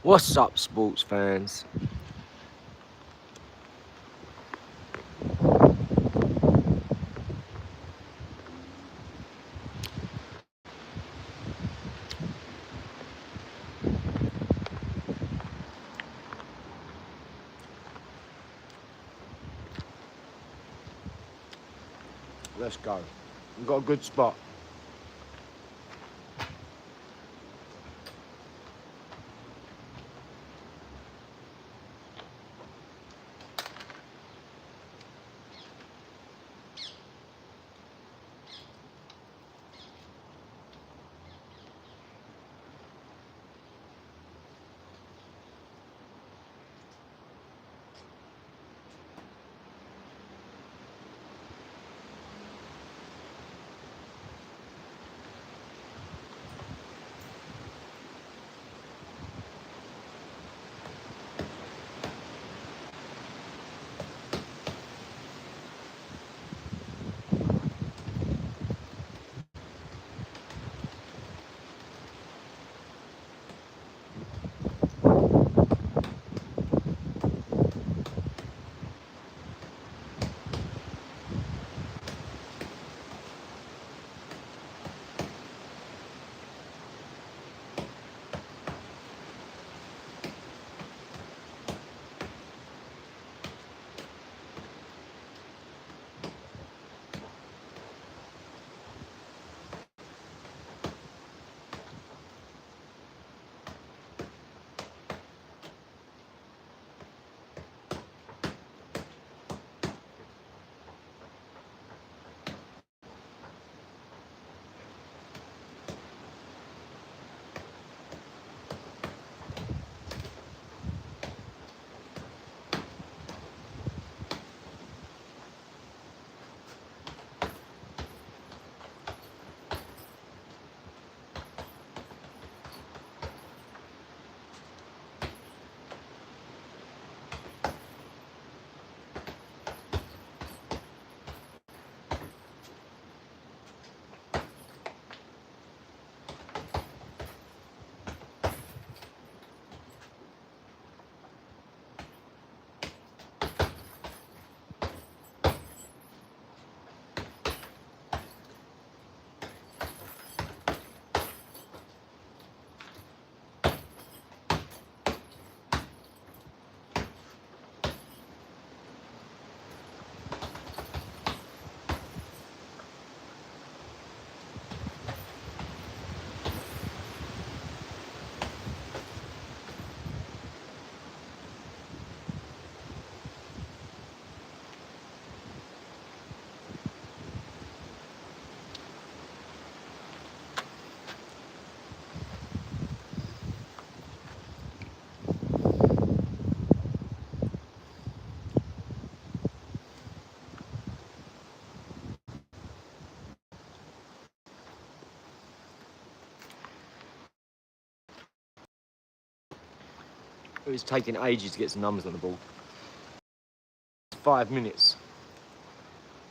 What's up, sports fans? Let's go. We've got a good spot. It was taking ages to get some numbers on the ball. 5 minutes.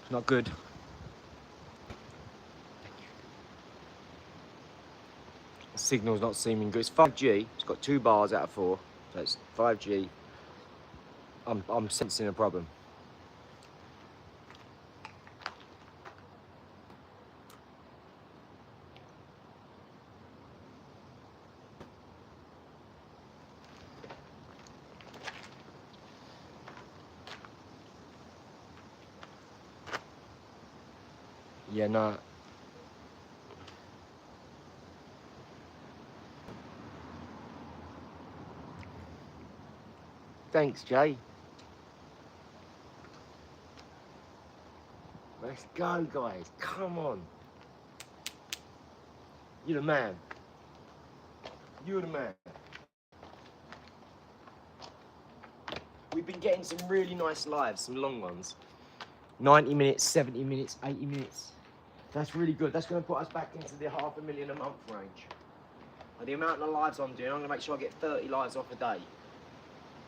It's not good. The signal's not seeming good. It's 5G. It's got 2 bars out of 4. So it's 5G. I'm sensing a problem. Yeah, no. Thanks, Jay. Let's go, guys. Come on. You're the man. You're the man. We've been getting some really nice lives, some long ones. 90 minutes, 70 minutes, 80 minutes. That's really good. That's going to put us back into the 500,000 a month range. And the amount of lives I'm doing, I'm going to make sure I get 30 lives off a day.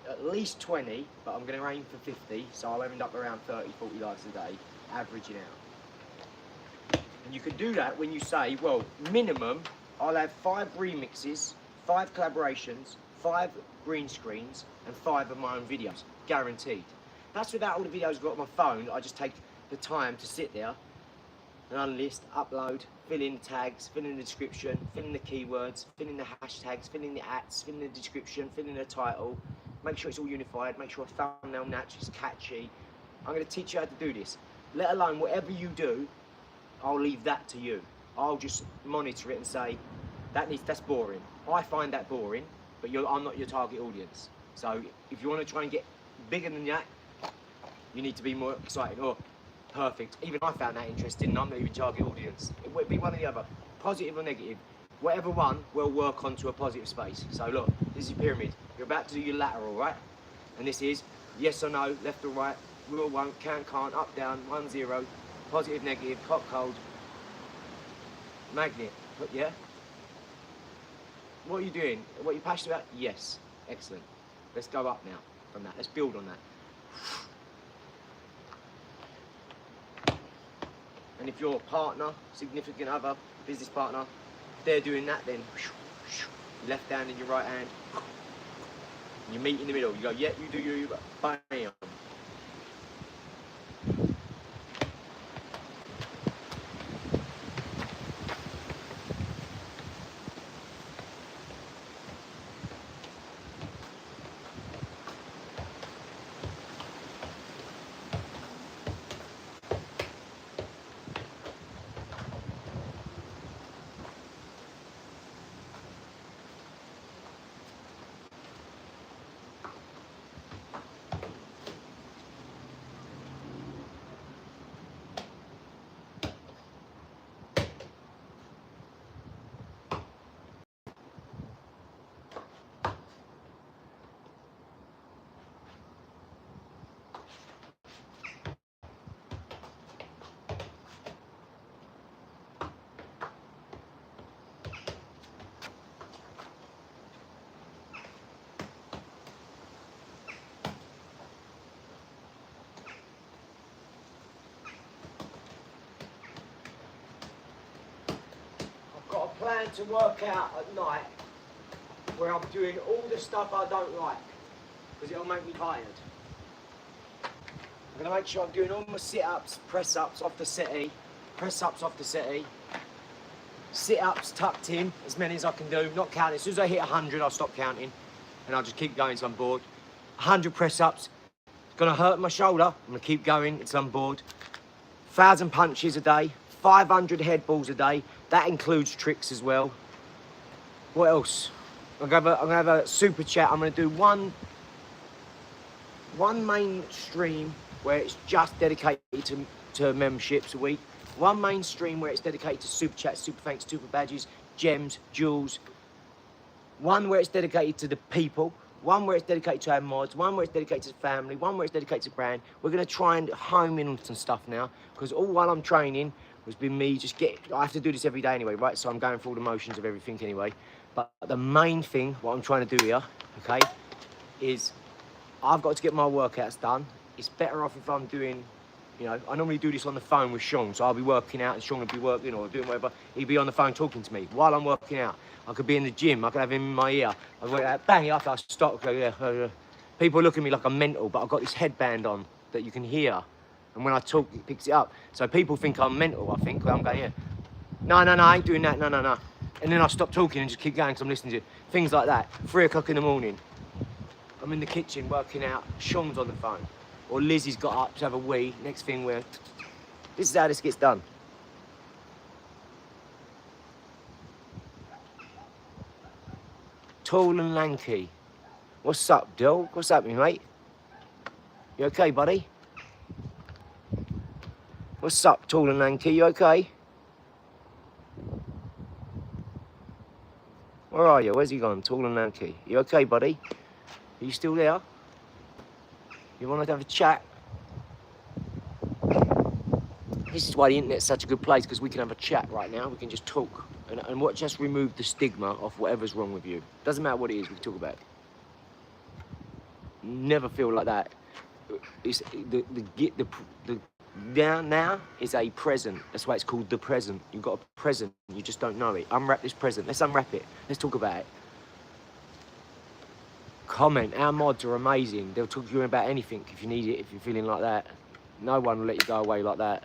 At least 20, but I'm going to aim for 50, so I'll end up around 30, 40 lives a day, averaging out. And you could do that when you say, well, minimum, I'll have 5 remixes, 5 collaborations, 5 green screens, and 5 of my own videos, guaranteed. That's without all the videos I've got on my phone. I just take the time to sit there and unlist, upload, fill in the tags, fill in the description, fill in the keywords, fill in the hashtags, fill in the ats, fill in the description, fill in the title, make sure it's all unified, make sure a thumbnail naturally is catchy. I'm going to teach you how to do this. Let alone whatever you do, I'll leave that to you. I'll just monitor it and say, that's boring. I find that boring, but I'm not your target audience. So if you want to try and get bigger than that, you need to be more exciting. Or perfect. Even I found that interesting, and I'm not even target audience. It would be one or the other, positive or negative. Whatever one will work onto a positive space. So look, this is your pyramid. You're about to do your lateral, right? And this is yes or no, left or right, will, won't, can, can't, up, down, 1, 0, positive, negative, hot, cold, magnet. Yeah? What are you doing? What are you passionate about? Yes. Excellent. Let's go up now from that. Let's build on that. And if your partner, significant other, business partner, they're doing that, then left hand and your right hand, you meet in the middle. You go, yeah, you do you, bam. Plan to work out at night where I'm doing all the stuff I don't like because it'll make me tired. I'm going to make sure I'm doing all my sit-ups, press-ups off the settee, press-ups off the settee, sit-ups tucked in, as many as I can do, not counting. As soon as I hit 100, I'll stop counting and I'll just keep going until I'm bored. 100 press-ups, it's going to hurt my shoulder, I'm going to keep going until I'm bored. 1,000 punches a day, 500 head balls a day. That includes tricks as well. What else? I'm gonna have a super chat. I'm gonna do one main stream where it's just dedicated to memberships a week. One main stream where it's dedicated to super chats, super thanks, super badges, gems, jewels. One where it's dedicated to the people. One where it's dedicated to our mods. One where it's dedicated to the family. One where it's dedicated to brand. We're gonna try and home in on some stuff now because all while I'm training, has been me I have to do this every day anyway, right? So I'm going through all the motions of everything anyway. But the main thing, what I'm trying to do here, okay, is I've got to get my workouts done. It's better off if I'm doing, you know, I normally do this on the phone with Sean. So I'll be working out and Sean will be working or doing whatever. He'll be on the phone talking to me while I'm working out. I could be in the gym, I could have him in my ear. I work out, bang, after I stop, go, yeah. People look at me like I'm mental, but I've got this headband on that you can hear. And when I talk, it picks it up. So people think I'm mental, I think. I'm going, yeah. No, I ain't doing that, no. And then I stop talking and just keep going because I'm listening to things like that. 3 o'clock in the morning. I'm in the kitchen working out. Sean's on the phone. Or Lizzie's got up to have a wee. Next thing this is how this gets done. Tall and lanky. What's up, Dill? What's happening, mate? You okay, buddy? What's up, tall and lanky? You okay? Where are you? Where's he gone? Tall and lanky. You okay, buddy? Are you still there? You want to have a chat? This is why the internet's such a good place, because we can have a chat right now. We can just talk and just remove the stigma of whatever's wrong with you. Doesn't matter what it is, we can talk about it. Never feel like that. It's the Now is a present. That's why it's called the present. You've got a present, you just don't know it. Unwrap this present. Let's unwrap it. Let's talk about it. Comment. Our mods are amazing. They'll talk to you about anything if you need it, if you're feeling like that. No one will let you go away like that.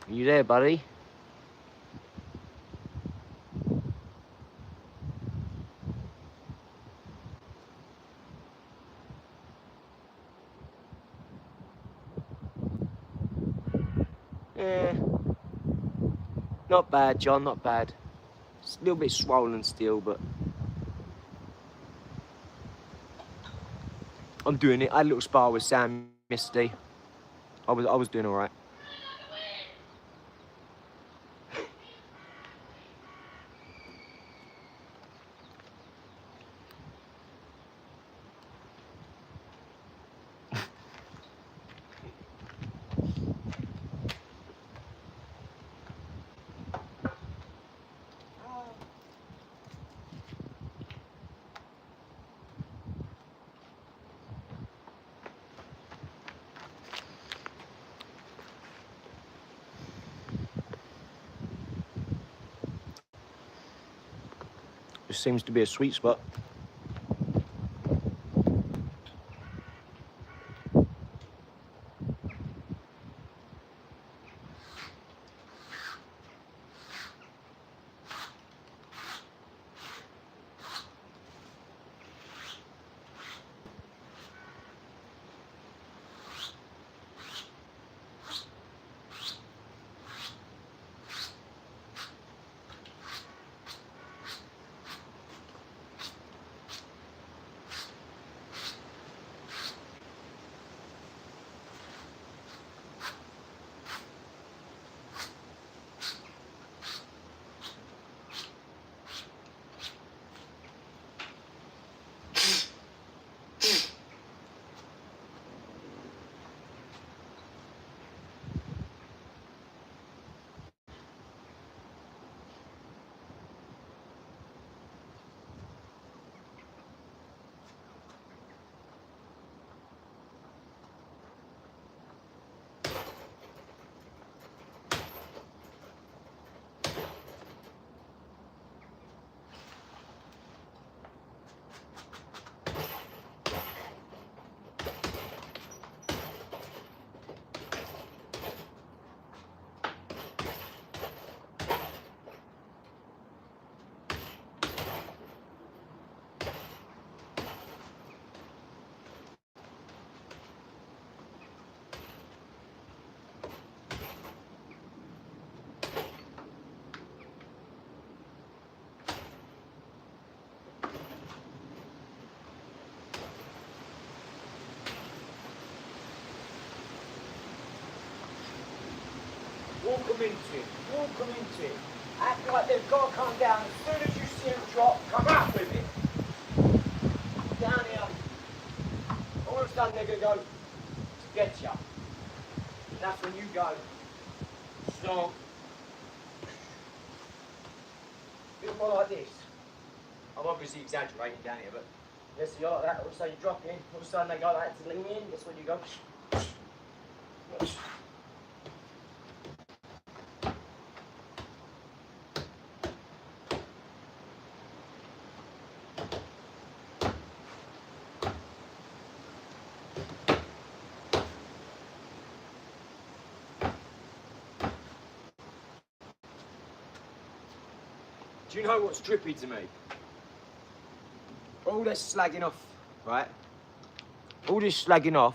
Are you there, buddy? Yeah. Not bad, John, not bad. It's a little bit swollen still, but I'm doing it. I had a little spar with Sam yesterday. I was doing all right. Just seems to be a sweet spot. Walk them into it. Walk them into it. Act like they've got to come down. As soon as you see them drop, come out with it. Down here. All of a sudden they're going to go to get you. And that's when you go. So, a bit more like this. I'm obviously exaggerating down here, but let's see like that. All of a sudden you drop in. All of a sudden they go like that to lean in. That's when you go. Do you know what's trippy to me? All this slagging off, right? All this slagging off.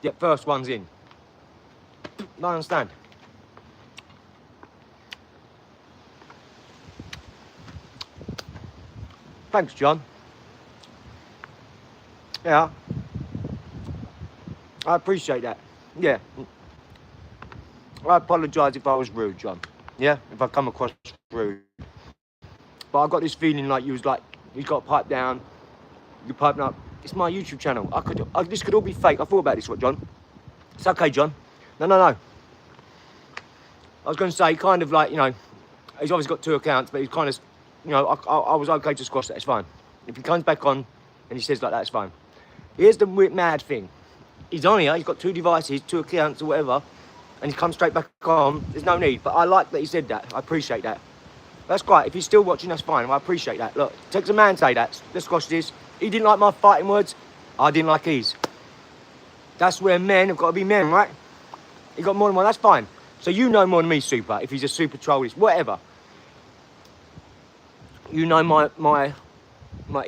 Yeah, first one's in. Don't understand. Thanks, John. Yeah. I appreciate that. Yeah. I apologise if I was rude, John. Yeah, if I come across rude. But I got this feeling like you was like, you got a pipe down, you piping up. It's my YouTube channel. This could all be fake. I thought about this, what, John? It's okay, John. No. I was going to say, kind of like, you know, he's obviously got two accounts, but he's kind of you know, I was okay to squash that. It's fine. If he comes back on and he says like that, it's fine. Here's the mad thing. He's on here. He's got 2 devices, 2 accounts or whatever, and he comes straight back on. There's no need. But I like that he said that. I appreciate that. That's great. If he's still watching, that's fine. I appreciate that. Look, takes a man to say that. Let's squash this. He didn't like my fighting words. I didn't like his. That's where men have got to be men, right? He got more than one. That's fine. So you know more than me, Super. If he's a super trollist, whatever. You know my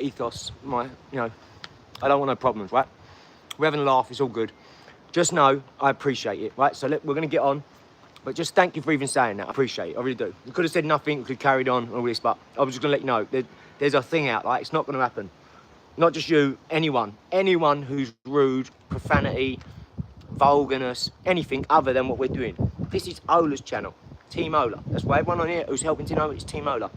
ethos. I don't want no problems, right? We're having a laugh. It's all good. Just know I appreciate it, right? So we're going to get on. But just thank you for even saying that. I appreciate it. I really do. You could have said nothing. We could have carried on and all this, but I was just going to let you know there's a thing out, right? It's not going to happen. Not just you, anyone who's rude, profanity, vulgarness, anything other than what we're doing. This is OLAR's channel, Team OLAR. That's why everyone on here who's helping to know it's Team OLAR.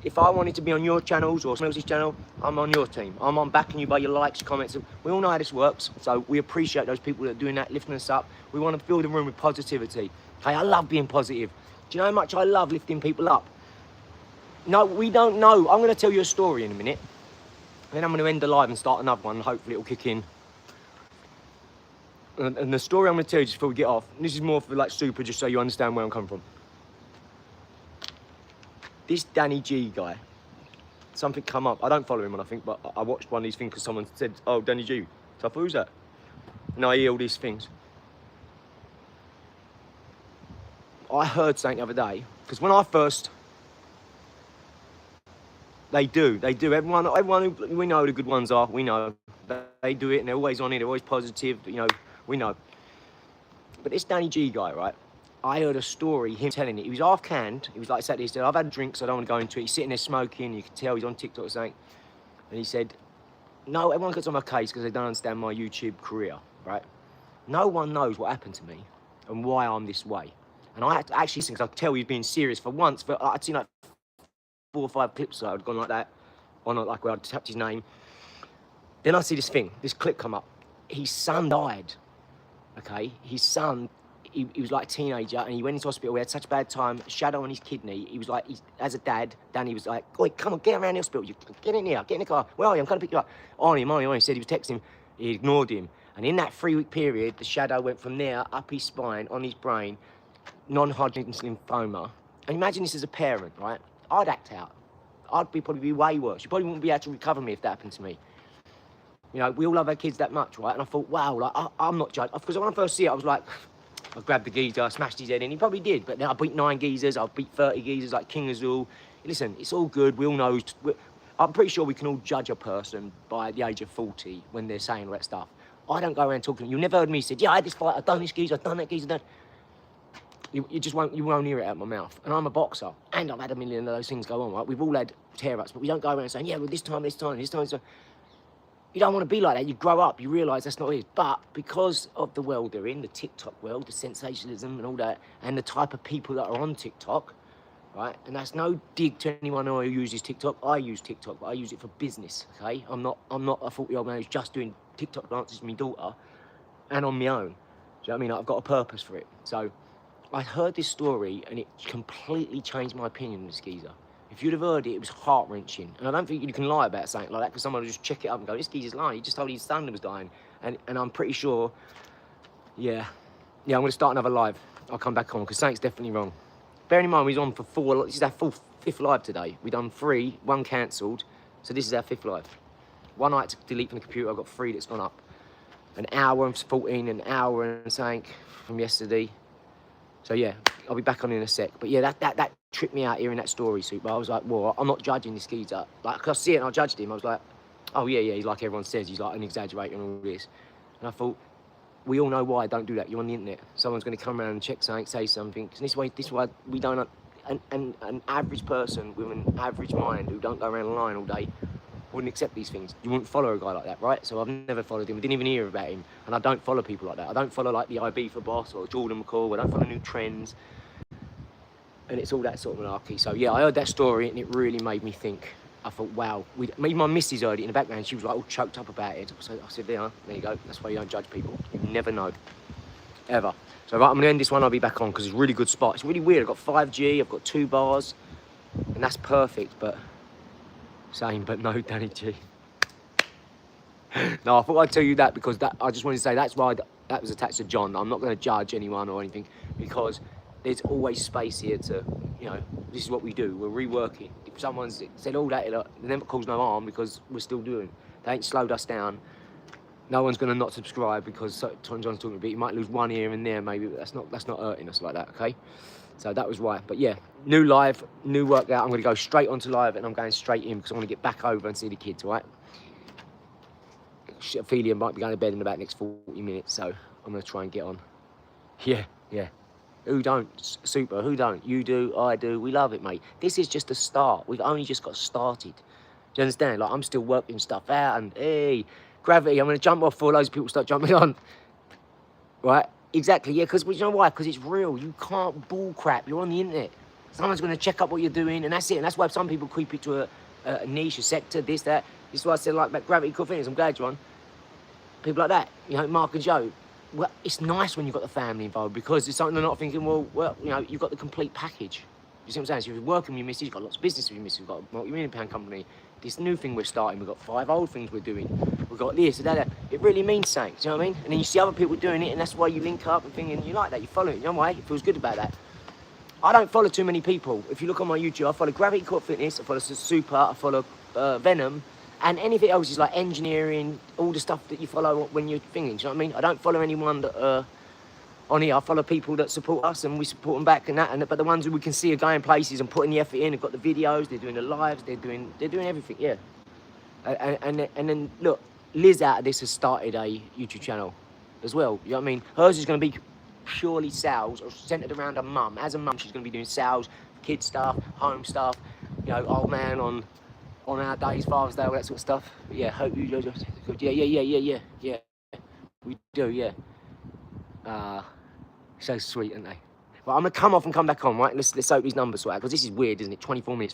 If I wanted to be on your channels or someone else's channel, I'm on your team. I'm on backing you by your likes, comments. We all know how this works, so we appreciate those people that are doing that, lifting us up. We want to fill the room with positivity. Okay, I love being positive. Do you know how much I love lifting people up? No, we don't know. I'm going to tell you a story in a minute. Then I'm going to end the live and start another one. Hopefully it'll kick in. And the story I'm going to tell you just before we get off, and this is more for like Super, just so you understand where I'm coming from. This Danny G guy, something come up. I don't follow him on, I think, but I watched one of these things because someone said, oh, Danny G. So I thought, who's that? And I hear all these things. I heard something the other day, because when I first... They do. Everyone who we know who the good ones are, we know. They do it and they're always on it, they're always positive, you know, we know. But this Danny G guy, right? I heard a story, him telling it. He was half canned. He was like, he said, I've had a drink, so I don't want to go into it. He's sitting there smoking, you can tell he's on TikTok or something. And he said, no, everyone gets on my case because they don't understand my YouTube career, right? No one knows what happened to me and why I'm this way. And I had to actually listen, because I could tell he's being serious for once. But I'd seen like 4 or 5 clips that I'd gone like that, or not like where I'd tapped his name. Then I see this clip come up. His son died, okay? His son, he was like a teenager and he went into hospital. We had such a bad time, shadow on his kidney. He was like, as a dad, Danny was like, oi, come on, get around the hospital. Get in here, get in the car. Where are you? I'm coming to pick you up. On him. He said he was texting him. He ignored him. And in that 3-week period, the shadow went from there, up his spine, on his brain, non-Hodgkin's lymphoma. And imagine this as a parent, right? I'd act out. I'd probably be way worse. You probably wouldn't be able to recover me if that happened to me. You know, we all love our kids that much, right? And I thought, wow, like, I'm not judged. Because when I first see it, I was like, I grabbed the geezer, I smashed his head in. He probably did, but then I beat 9 geezers, I beat 30 geezers like King Azul. Listen, it's all good. We all know. I'm pretty sure we can all judge a person by the age of 40 when they're saying all that stuff. I don't go around talking. You never heard me say, yeah, I had this fight, I've done this geezer, I've done that geezer, You just won't hear it out of my mouth. And I'm a boxer, and I've had a million of those things go on, right? We've all had tear-ups, but we don't go around saying, yeah, well, this time. You don't want to be like that. You grow up, you realise that's not it. But because of the world they're in, the TikTok world, the sensationalism and all that, and the type of people that are on TikTok, right? And that's no dig to anyone who uses TikTok. I use TikTok, but I use it for business, okay? I'm not a 40-year-old man who's just doing TikTok dances with my daughter and on my own. Do you know what I mean? I've got a purpose for it. So I heard this story and it completely changed my opinion on this geezer. If you'd have heard it, it was heart-wrenching. And I don't think you can lie about something like that because someone will just check it up and go, this geezer's lying. He just told his son was dying. And I'm pretty sure, yeah, I'm going to start another live. I'll come back on because something's definitely wrong. Bearing in mind, we was on for 4, this is our 5th live today. We done 3, 1 cancelled. So this is our 5th live. 1 I had to delete from the computer, I've got 3 that's gone up. An hour and 14, an hour and something from yesterday. So yeah, I'll be back on in a sec. But yeah, that tripped me out hearing that story, Super. I was like, well, I'm not judging this geezer. Like, cause I see it and I judged him. I was like, oh yeah, he's like everyone says, he's like an exaggerator and all this. And I thought, we all know why. Don't do that. You're on the internet. Someone's going to come around and check something, say something. And this way we don't. An average person with an average mind who don't go around lying all day wouldn't accept these things. You wouldn't follow a guy like that, right? So I've never followed him. I didn't even hear about him. And I don't follow people like that. I don't follow like the IB for boss or Jordan McCall. I don't follow new trends. And it's all that sort of malarkey. So yeah, I heard that story and it really made me think. I thought, wow. Even my missus heard it in the background. She was like all choked up about it. So I said, there you go. That's why you don't judge people. You never know. Ever. So right, I'm going to end this one. I'll be back on because it's a really good spot. It's really weird. I've got 5G. I've got 2 bars. and that's perfect. But same, but no, Danny G. No, I thought I'd tell you that because I just wanted to say that's why that was attached to John. I'm not going to judge anyone or anything because there's always space here to, you know, this is what we do. We're reworking. If someone's said all that, it never caused no harm because we're still doing. They ain't slowed us down. No one's going to not subscribe because John's talking a bit. You might lose one here and there maybe, but that's not hurting us like that, okay? So that was right. But yeah, new live, new workout. I'm going to go straight onto live and I'm going straight in because I want to get back over and see the kids, all right? Ophelia might be going to bed in about the next 40 minutes, so I'm going to try and get on. Yeah. Who don't? Super, who don't? You do, I do, we love it, mate. This is just a start. We've only just got started. Do you understand? Like, I'm still working stuff out and, hey, gravity, I'm going to jump off before loads of people start jumping on. Right? Exactly, yeah, because, you know why? Because it's real. You can't bull crap. You're on the internet. Someone's going to check up what you're doing, and that's it. And that's why some people creep it to a niche, a sector, this, that. This is why I said, like, about gravity core fitness. I'm glad you're on. People like that, you know, Mark and Joe. Well, it's nice when you've got the family involved because it's something they're not thinking, well, you know, you've got the complete package. You see what I'm saying? So if you're working with your missus, you've got lots of business with your missus, you've got a multi-million-pound company. This new thing we're starting, we've got 5 old things we're doing. We've got this, that. It really means something, do you know what I mean? And then you see other people doing it, and that's why you link up and thinking, you like that, you follow it, you know why? It feels good about that. I don't follow too many people. If you look on my YouTube, I follow Gravity Core Fitness, I follow Super, I follow Venom, and anything else is like engineering, all the stuff that you follow when you're thinking, do you know what I mean? I don't follow anyone that on here. I follow people that support us and we support them back and that, but the ones who we can see are going places and putting the effort in, have got the videos, they're doing the lives, they're doing everything, yeah. And then look, Liz out of this has started a YouTube channel as well, you know what I mean? Hers is going to be purely sales or centered around her mum. As a mum, she's going to be doing sales, kid stuff, home stuff, you know, old man on our days, Father's Day, all that sort of stuff. But yeah, hope you guys are good. Yeah. We do, yeah. So sweet, aren't they? Well, I'm gonna come off and come back on, right? Let's hope these numbers sort out because this is weird, isn't it? 24 minutes.